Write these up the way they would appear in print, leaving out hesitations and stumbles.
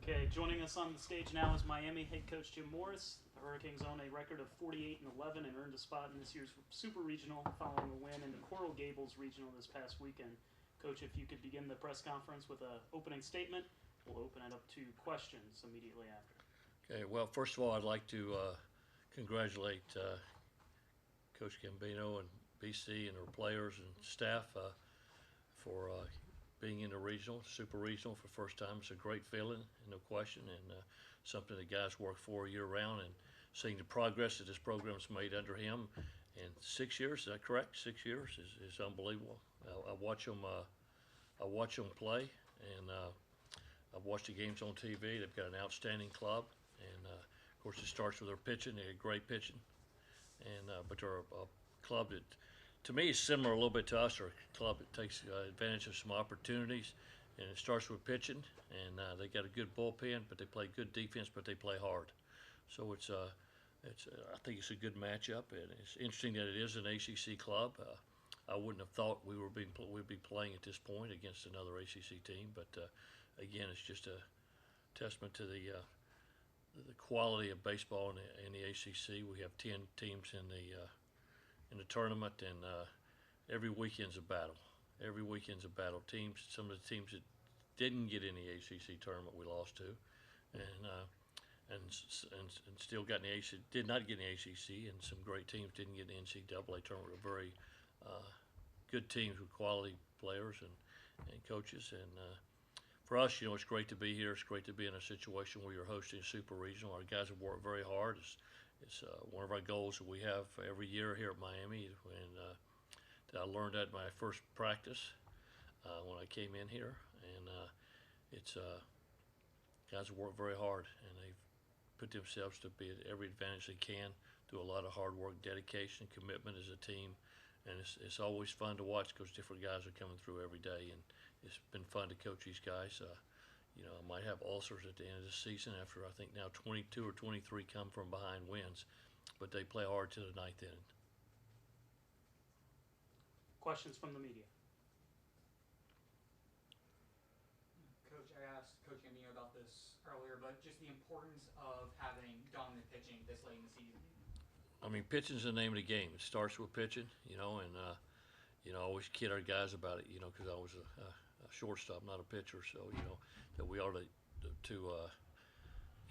Okay, joining us on the stage now is Miami head coach Jim Morris. The Hurricanes own a record of 48-11 and earned a spot in this year's Super Regional following a win in the Coral Gables Regional this past weekend. Coach, if you could begin the press conference with an opening statement, we'll open it up to questions immediately after. Okay, well, first of all, I'd like to congratulate Coach Gambino and BC and her players and staff for being in the regional, super regional for the first time. It's a great feeling, no question, and something the guys work for year round. And seeing the progress that this program's made under him in 6 years, is that correct? 6 years is unbelievable. I watch them. I watch them play, and I've watched the games on TV. They've got an outstanding club, and of course it starts with their pitching. They got great pitching, and but they're a club that, to me, is similar a little bit to us. They're a club that takes advantage of some opportunities, and it starts with pitching. And they got a good bullpen, but they play good defense, but they play hard. So I think it's a good matchup, and it's interesting that it is an ACC club. I wouldn't have thought we'd be playing at this point against another ACC team, but again, it's just a testament to the quality of baseball in the ACC. We have 10 teams in the tournament, and every weekend's a battle. Every weekend's a battle. Some of the teams that didn't get in the ACC tournament, we lost to, and still got in the ACC, did not get in the ACC, and some great teams didn't get in the NCAA tournament. We're very good teams with quality players and coaches, and for us, it's great to be here. It's great to be in a situation where you're hosting a super regional. Our guys have worked very hard. It's one of our goals that we have every year here at Miami, and I learned that in my first practice when I came in here, and it's guys have worked very hard, and they've put themselves to be at every advantage they can, do a lot of hard work, dedication, commitment as a team, and it's always fun to watch because different guys are coming through every day, and it's been fun to coach these guys. I might have ulcers at the end of the season after I think now 22 or 23 come from behind wins, but they play hard to the ninth inning. Questions from the media. Coach, I asked Coach Gambino about this earlier, but just the importance of having dominant pitching this late in the season. I mean, pitching's the name of the game. It starts with pitching, and I always kid our guys about it, because I was a shortstop, not a pitcher. So that we ought to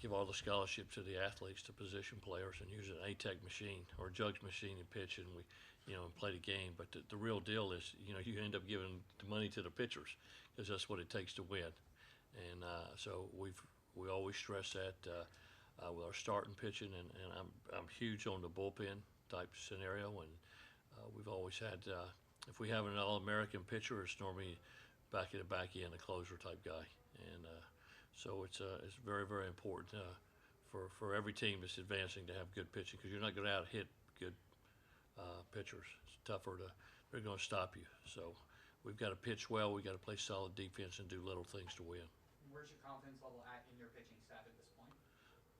give all the scholarships to the athletes, to position players, and use an ATEC machine or a jugs machine and pitch, and and play the game. But the real deal is, you end up giving the money to the pitchers because that's what it takes to win. And so we always stress that with our starting pitching, and I'm huge on the bullpen type scenario, and we've always had. If we have an All-American pitcher, it's normally back at the back end, a closer type guy, and so it's very, very important for every team that's advancing to have good pitching, because you're not going to out-hit good pitchers. It's tougher they're going to stop you. So we've got to pitch well, we've got to play solid defense and do little things to win. Where's your confidence level at in your pitching staff at this point?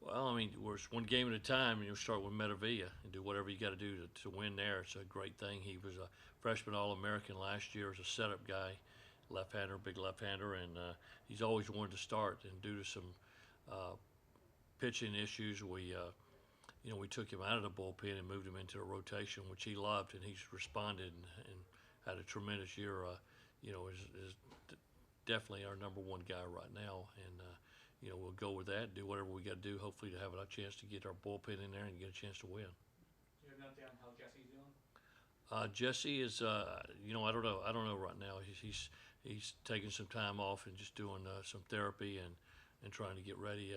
Well, I mean, we're one game at a time, and you'll start with Metavilla and do whatever you got to do to win there. It's a great thing. He was a freshman All-American last year as a setup guy, left-hander, big left-hander, and he's always wanted to start. And due to some pitching issues, we took him out of the bullpen and moved him into a rotation, which he loved, and he's responded and had a tremendous year. Is definitely our number one guy right now, and we'll go with that, do whatever we got to do, hopefully to have a chance to get our bullpen in there and get a chance to win. Do you have an update on how Jesse's doing? Jesse is, I don't know right now. He's taking some time off and just doing some therapy and trying to get ready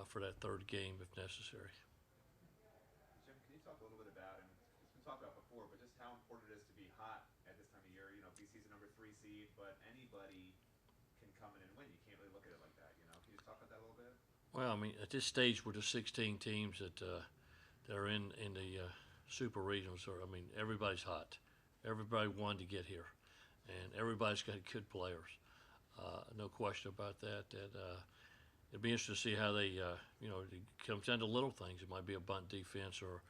for that third game if necessary. Jim, can you talk a little bit about, and it's been talked about before, but just how important it is to be hot at this time of year? BC's a number 3 seed, but anybody can come in and win. You can't really look at it like that. Can you just talk about that a little bit? Well, I mean, at this stage, we're the 16 teams that are in the super regionals. I mean, everybody's hot. Everybody wanted to get here, and everybody's got good players. No question about that. It'd be interesting to see how they, it comes down to little things. It might be a bunt defense or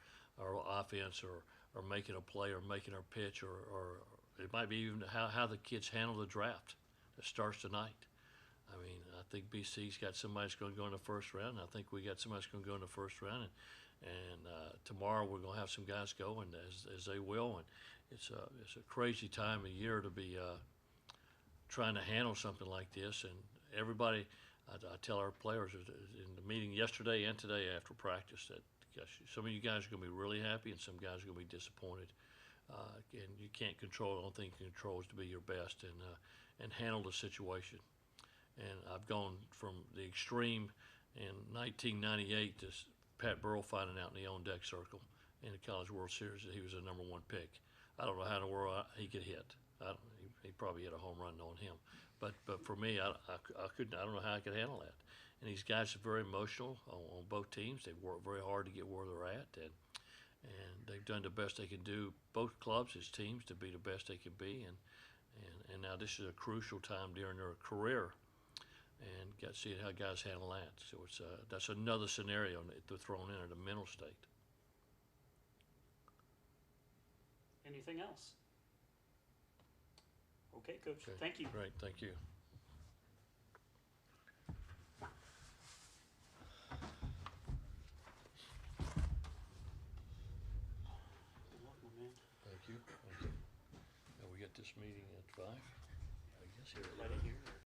offense or making a play or making our pitch or it might be even how the kids handle the draft that starts tonight. I mean, I think BC's got somebody that's going to go in the first round. I think we got somebody that's going to go in the first round. And tomorrow we're going to have some guys go, and as they will. And it's a crazy time of year to be trying to handle something like this. And everybody, I tell our players in the meeting yesterday and today after practice that gosh, some of you guys are going to be really happy, and some guys are going to be disappointed. And you can't control. The only thing you can control is to be your best and handle the situation. And I've gone from the extreme in 1998 to Pat Burrell finding out in the on deck circle in the College World Series that he was the #1 pick. I don't know how in the world he could hit. He probably hit a home run knowing him. But for me, I couldn't. I don't know how I could handle that. And these guys are very emotional on both teams. They've worked very hard to get where they're at, and they've done the best they can do. Both clubs as teams to be the best they can be, and now this is a crucial time during their career, and got to see how guys handle that. So that's another scenario that they're thrown in at the mental state. Anything else? Okay, Coach. Okay. Thank you. Great, thank you. Good luck, my man. Thank you. Now we got this meeting at 5. I guess here. Right in here.